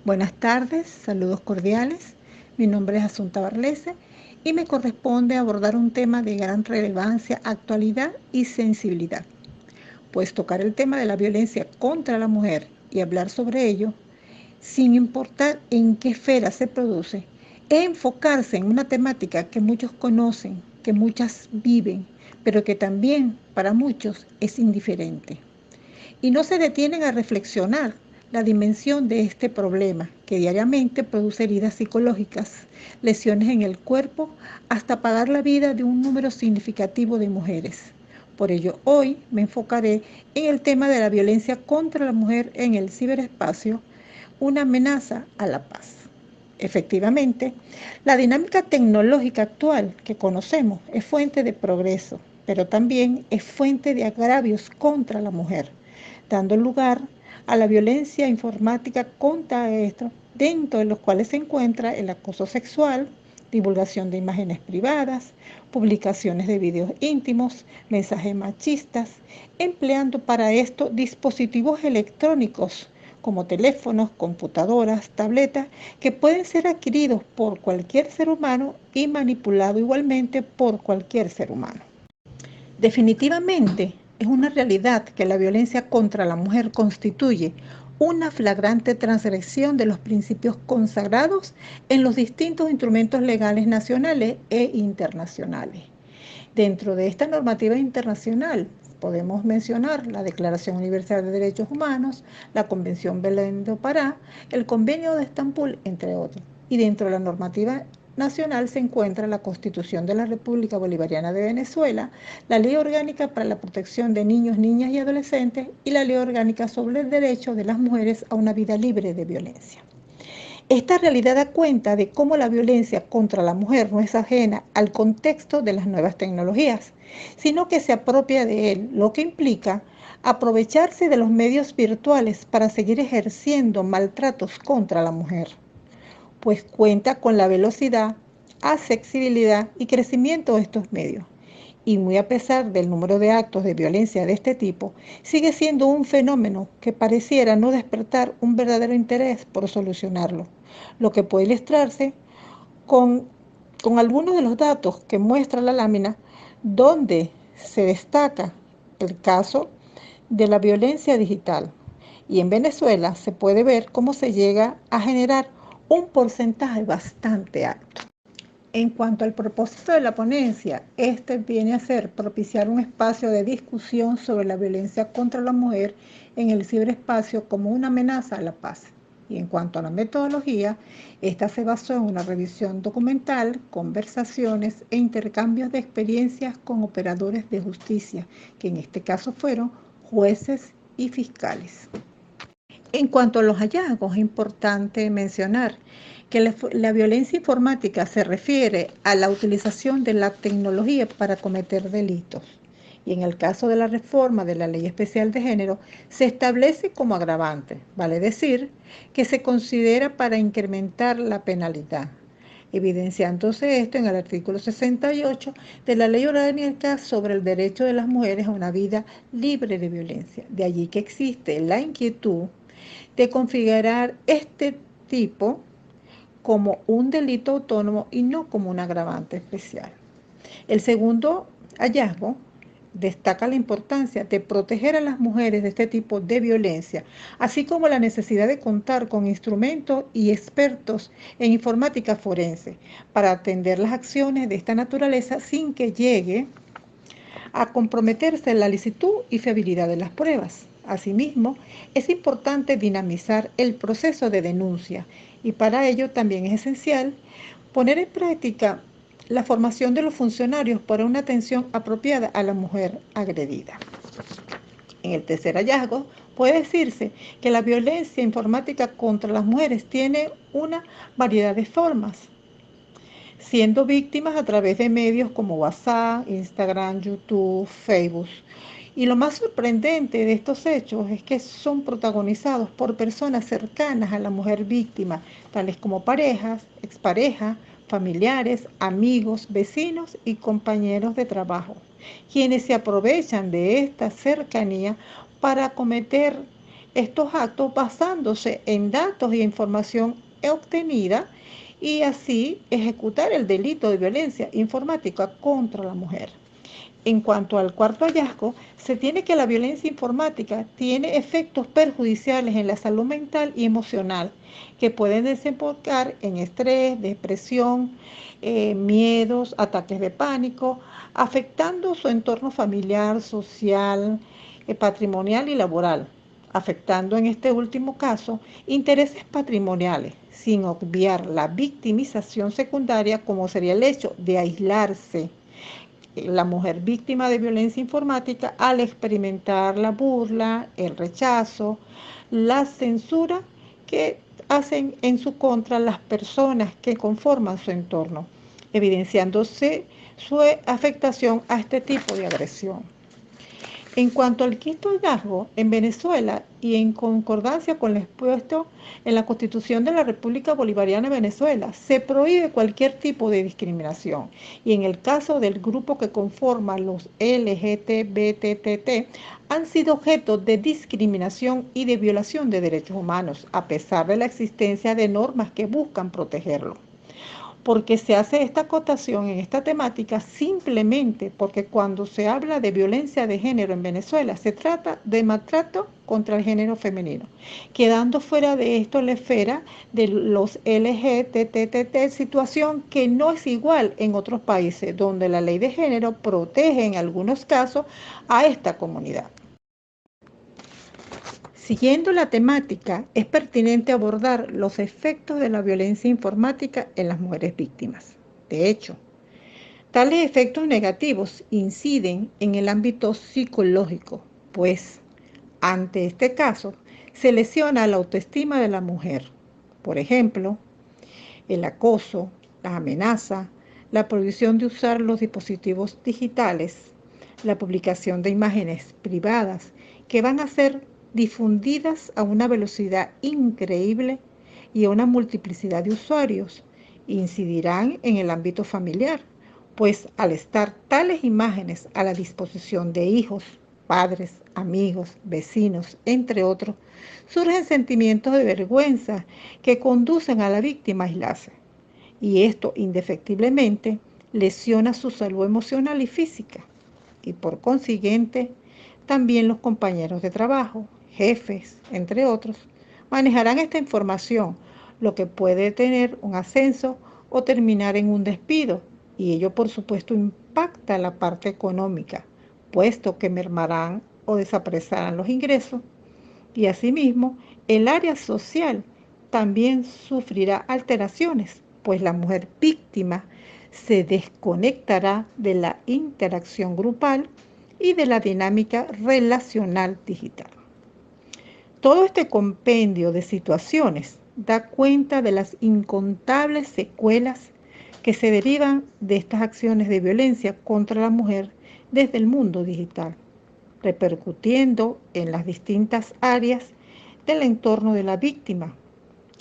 Buenas tardes, saludos cordiales. Mi nombre es Asunta Barlese y me corresponde abordar un tema de gran relevancia, actualidad y sensibilidad. Pues tocar el tema de la violencia contra la mujer y hablar sobre ello, sin importar en qué esfera se produce, es enfocarse en una temática que muchos conocen, que muchas viven, pero que también para muchos es indiferente y no se detienen a reflexionar la dimensión de este problema que diariamente produce heridas psicológicas, lesiones en el cuerpo, hasta pagar la vida de un número significativo de mujeres. Por ello, hoy me enfocaré en el tema de la violencia contra la mujer en el ciberespacio, una amenaza a la paz. Efectivamente, la dinámica tecnológica actual que conocemos es fuente de progreso, pero también es fuente de agravios contra la mujer, dando lugar a la violencia informática contra esto, dentro de los cuales se encuentra el acoso sexual, divulgación de imágenes privadas, publicaciones de videos íntimos, mensajes machistas, empleando para esto dispositivos electrónicos como teléfonos, computadoras, tabletas, que pueden ser adquiridos por cualquier ser humano y manipulados igualmente por cualquier ser humano. Definitivamente es una realidad que la violencia contra la mujer constituye una flagrante transgresión de los principios consagrados en los distintos instrumentos legales nacionales e internacionales. Dentro de esta normativa internacional podemos mencionar la Declaración Universal de Derechos Humanos, la Convención Belén do Pará, el Convenio de Estambul, entre otros. Y dentro de la normativa nacional se encuentra la Constitución de la República Bolivariana de Venezuela, la Ley Orgánica para la Protección de Niños, Niñas y Adolescentes y la Ley Orgánica sobre el Derecho de las Mujeres a una Vida Libre de Violencia. Esta realidad da cuenta de cómo la violencia contra la mujer no es ajena al contexto de las nuevas tecnologías, sino que se apropia de él, lo que implica aprovecharse de los medios virtuales para seguir ejerciendo maltratos contra la mujer, pues cuenta con la velocidad, accesibilidad y crecimiento de estos medios. Y muy a pesar del número de actos de violencia de este tipo, sigue siendo un fenómeno que pareciera no despertar un verdadero interés por solucionarlo, lo que puede ilustrarse con, con algunos de los datos que muestra la lámina, donde se destaca el caso de la violencia digital. Y en Venezuela se puede ver cómo se llega a generar un porcentaje bastante alto. En cuanto al propósito de la ponencia, este viene a ser propiciar un espacio de discusión sobre la violencia contra la mujer en el ciberespacio como una amenaza a la paz. Y en cuanto a la metodología, esta se basó en una revisión documental, conversaciones e intercambios de experiencias con operadores de justicia, que en este caso fueron jueces y fiscales. En cuanto a los hallazgos, es importante mencionar que la violencia informática se refiere a la utilización de la tecnología para cometer delitos. Y en el caso de la reforma de la Ley Especial de Género, se establece como agravante, vale decir, que se considera para incrementar la penalidad, evidenciándose esto en el artículo 68 de la Ley Orgánica sobre el derecho de las mujeres a una vida libre de violencia. De allí que existe la inquietud de configurar este tipo como un delito autónomo y no como un agravante especial. El segundo hallazgo destaca la importancia de proteger a las mujeres de este tipo de violencia, así como la necesidad de contar con instrumentos y expertos en informática forense para atender las acciones de esta naturaleza sin que llegue a comprometerse la licitud y fiabilidad de las pruebas. Asimismo, es importante dinamizar el proceso de denuncia y para ello también es esencial poner en práctica la formación de los funcionarios para una atención apropiada a la mujer agredida. En el tercer hallazgo, puede decirse que la violencia informática contra las mujeres tiene una variedad de formas, siendo víctimas a través de medios como WhatsApp, Instagram, YouTube, Facebook. Y lo más sorprendente de estos hechos es que son protagonizados por personas cercanas a la mujer víctima, tales como parejas, exparejas, familiares, amigos, vecinos y compañeros de trabajo, quienes se aprovechan de esta cercanía para cometer estos actos basándose en datos y información obtenida y así ejecutar el delito de violencia informática contra la mujer. En cuanto al cuarto hallazgo, se tiene que la violencia informática tiene efectos perjudiciales en la salud mental y emocional que pueden desembocar en estrés, depresión, miedos, ataques de pánico, afectando su entorno familiar, social, patrimonial y laboral, afectando en este último caso intereses patrimoniales, sin obviar la victimización secundaria como sería el hecho de aislarse la mujer víctima de violencia informática al experimentar la burla, el rechazo, la censura que hacen en su contra las personas que conforman su entorno, evidenciándose su afectación a este tipo de agresión. En cuanto al quinto hallazgo, en Venezuela y en concordancia con lo expuesto en la Constitución de la República Bolivariana de Venezuela, se prohíbe cualquier tipo de discriminación. Y en el caso del grupo que conforma los LGTBTT, han sido objeto de discriminación y de violación de derechos humanos, a pesar de la existencia de normas que buscan protegerlo. Porque se hace esta acotación en esta temática simplemente porque cuando se habla de violencia de género en Venezuela se trata de maltrato contra el género femenino, quedando fuera de esto la esfera de los LGTT, situación que no es igual en otros países donde la ley de género protege en algunos casos a esta comunidad. Siguiendo la temática, es pertinente abordar los efectos de la violencia informática en las mujeres víctimas. De hecho, tales efectos negativos inciden en el ámbito psicológico, pues ante este caso se lesiona la autoestima de la mujer. Por ejemplo, el acoso, las amenazas, la prohibición de usar los dispositivos digitales, la publicación de imágenes privadas que van a ser difundidas a una velocidad increíble y a una multiplicidad de usuarios, incidirán en el ámbito familiar, pues al estar tales imágenes a la disposición de hijos, padres, amigos, vecinos, entre otros, surgen sentimientos de vergüenza que conducen a la víctima a aislarse. Y esto indefectiblemente lesiona su salud emocional y física. Y por consiguiente, también los compañeros de trabajo, jefes, entre otros, manejarán esta información, lo que puede tener un ascenso o terminar en un despido. Y ello, por supuesto, impacta la parte económica, puesto que mermarán o desaparecerán los ingresos. Y asimismo, el área social también sufrirá alteraciones, pues la mujer víctima se desconectará de la interacción grupal y de la dinámica relacional digital. Todo este compendio de situaciones da cuenta de las incontables secuelas que se derivan de estas acciones de violencia contra la mujer desde el mundo digital, repercutiendo en las distintas áreas del entorno de la víctima,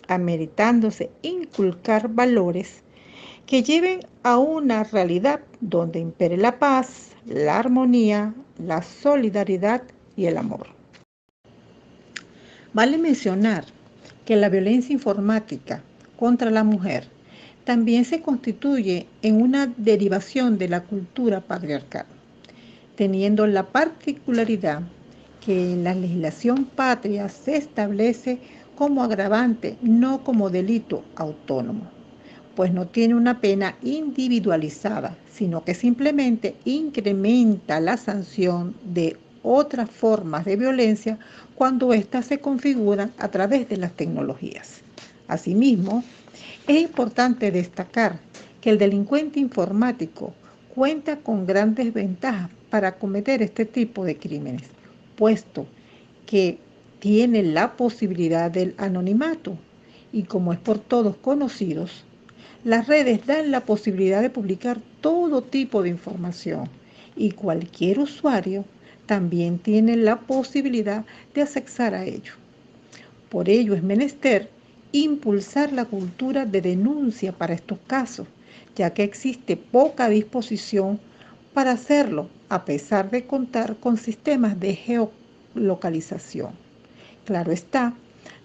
ameritándose inculcar valores que lleven a una realidad donde impere la paz, la armonía, la solidaridad y el amor. Vale mencionar que la violencia informática contra la mujer también se constituye en una derivación de la cultura patriarcal, teniendo la particularidad que en la legislación patria se establece como agravante, no como delito autónomo, pues no tiene una pena individualizada, sino que simplemente incrementa la sanción de otras formas de violencia cuando éstas se configuran a través de las tecnologías. Asimismo, es importante destacar que el delincuente informático cuenta con grandes ventajas para cometer este tipo de crímenes, puesto que tiene la posibilidad del anonimato y como es por todos conocidos, las redes dan la posibilidad de publicar todo tipo de información y cualquier usuario también tiene la posibilidad de acceder a ello. Por ello es menester impulsar la cultura de denuncia para estos casos, ya que existe poca disposición para hacerlo, a pesar de contar con sistemas de geolocalización Claro está.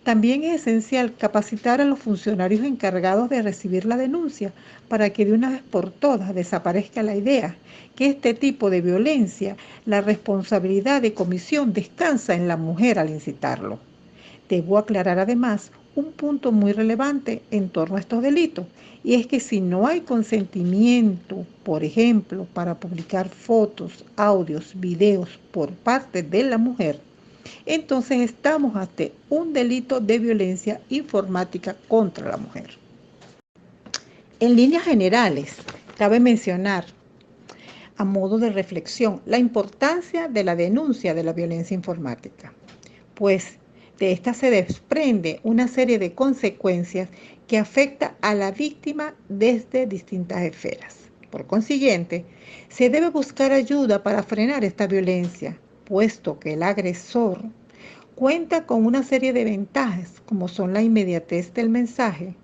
También es esencial capacitar a los funcionarios encargados de recibir la denuncia para que de una vez por todas desaparezca la idea que este tipo de violencia, la responsabilidad de comisión descansa en la mujer al incitarlo. Debo aclarar además un punto muy relevante en torno a estos delitos, y es que si no hay consentimiento, por ejemplo, para publicar fotos, audios, videos por parte de la mujer, entonces estamos ante un delito de violencia informática contra la mujer. En líneas generales, cabe mencionar, a modo de reflexión, la importancia de la denuncia de la violencia informática, pues de esta se desprende una serie de consecuencias que afecta a la víctima desde distintas esferas. Por consiguiente, se debe buscar ayuda para frenar esta violencia, puesto que el agresor cuenta con una serie de ventajas, como son la inmediatez del mensaje,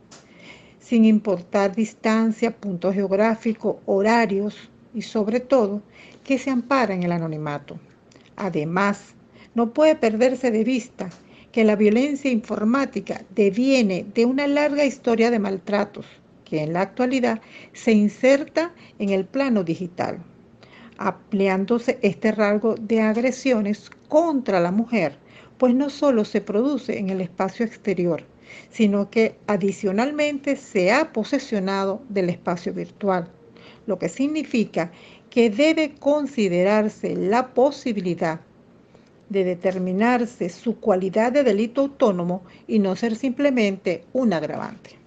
sin importar distancia, punto geográfico, horarios y sobre todo que se ampara en el anonimato. Además, no puede perderse de vista que la violencia informática deviene de una larga historia de maltratos que en la actualidad se inserta en el plano digital, ampliándose este rasgo de agresiones contra la mujer, pues no solo se produce en el espacio exterior, sino que adicionalmente se ha posesionado del espacio virtual, lo que significa que debe considerarse la posibilidad de determinarse su cualidad de delito autónomo y no ser simplemente un agravante.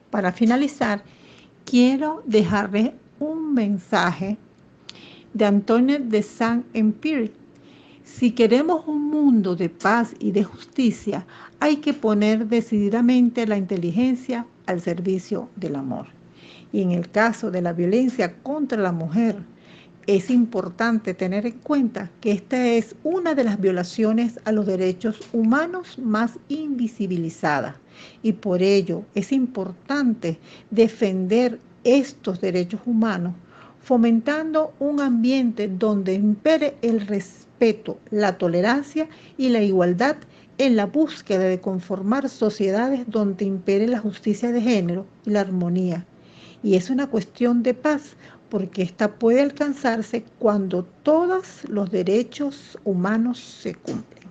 Para finalizar, quiero dejarles un mensaje de Antonio de Saint-Exupéry. Si queremos un mundo de paz y de justicia, hay que poner decididamente la inteligencia al servicio del amor. Y en el caso de la violencia contra la mujer, es importante tener en cuenta que esta es una de las violaciones a los derechos humanos más invisibilizadas y por ello es importante defender estos derechos humanos fomentando un ambiente donde impere el respeto, la tolerancia y la igualdad en la búsqueda de conformar sociedades donde impere la justicia de género y la armonía. Y es una cuestión de paz, porque esta puede alcanzarse cuando todos los derechos humanos se cumplen.